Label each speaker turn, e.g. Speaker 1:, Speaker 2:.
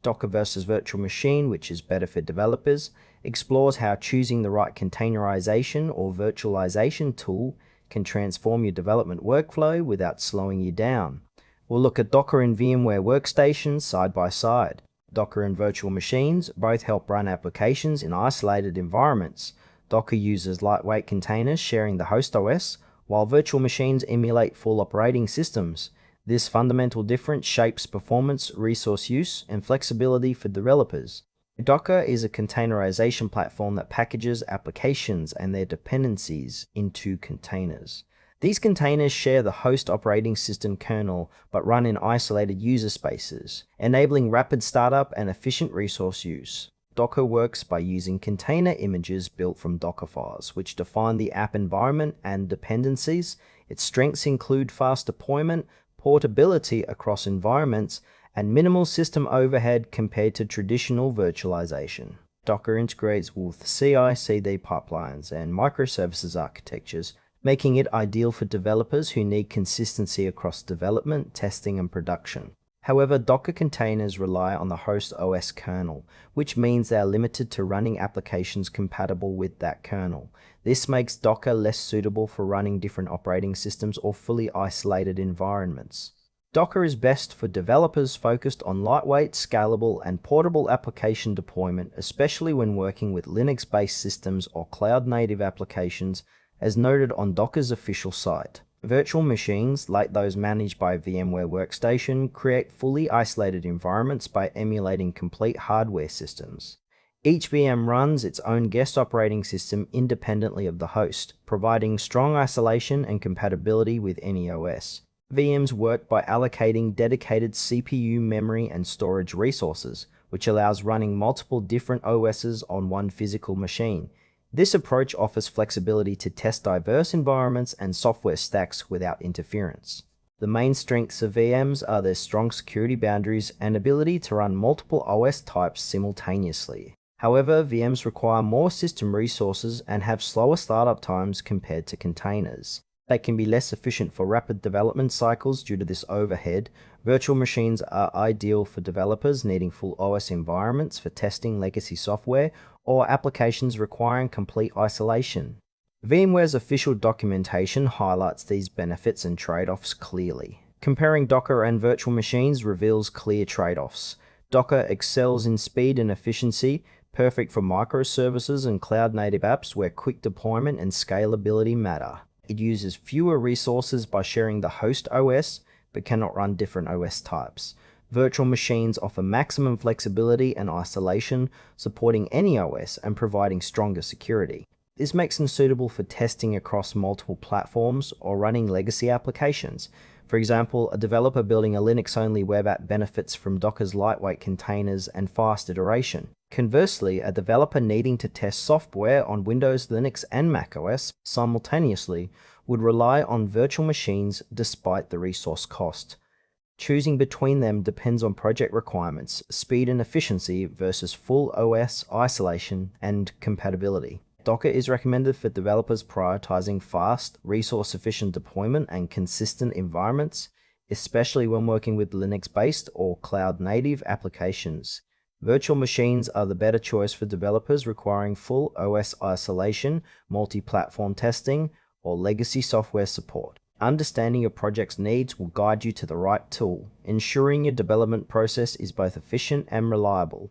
Speaker 1: Docker versus virtual machine, which is better for developers, explores how choosing the right containerization or virtualization tool can transform your development workflow without slowing you down. We'll look at Docker and VMware workstations side by side. Docker and virtual machines both help run applications in isolated environments. Docker uses lightweight containers sharing the host OS, while virtual machines emulate full operating systems. This fundamental difference shapes performance, resource use, and flexibility for developers. Docker is a containerization platform that packages applications and their dependencies into containers. These containers share the host operating system kernel but run in isolated user spaces, enabling rapid startup and efficient resource use. Docker works by using container images built from Docker files, which define the app environment and dependencies. Its strengths include fast deployment, portability across environments, and minimal system overhead compared to traditional virtualization. Docker integrates with CI/CD pipelines and microservices architectures, making it ideal for developers who need consistency across development, testing, and production. However, Docker containers rely on the host OS kernel, which means they are limited to running applications compatible with that kernel. This makes Docker less suitable for running different operating systems or fully isolated environments. Docker is best for developers focused on lightweight, scalable, and portable application deployment, especially when working with Linux-based systems or cloud-native applications, as noted on Docker's official site. Virtual machines, like those managed by VMware Workstation, create fully isolated environments by emulating complete hardware systems. Each VM runs its own guest operating system independently of the host, providing strong isolation and compatibility with any OS. VMs work by allocating dedicated CPU, memory, and storage resources, which allows running multiple different OSs on one physical machine. This approach offers flexibility to test diverse environments and software stacks without interference. The main strengths of VMs are their strong security boundaries and ability to run multiple OS types simultaneously. However, VMs require more system resources and have slower startup times compared to containers. They can be less efficient for rapid development cycles due to this overhead. Virtual machines are ideal for developers needing full OS environments for testing legacy software or applications requiring complete isolation. VMware's official documentation highlights these benefits and trade-offs clearly. Comparing Docker and virtual machines reveals clear trade-offs. Docker excels in speed and efficiency, perfect for microservices and cloud-native apps where quick deployment and scalability matter. It uses fewer resources by sharing the host OS, but cannot run different OS types. Virtual machines offer maximum flexibility and isolation, supporting any OS and providing stronger security. This makes them suitable for testing across multiple platforms or running legacy applications. For example, a developer building a Linux-only web app benefits from Docker's lightweight containers and fast iteration. Conversely, a developer needing to test software on Windows, Linux, and macOS simultaneously would rely on virtual machines despite the resource cost. Choosing between them depends on project requirements, speed and efficiency versus full OS isolation and compatibility. Docker is recommended for developers prioritizing fast, resource-efficient deployment and consistent environments, especially when working with Linux-based or cloud-native applications. Virtual machines are the better choice for developers requiring full OS isolation, multi-platform testing, or legacy software support. Understanding your project's needs will guide you to the right tool, ensuring your development process is both efficient and reliable.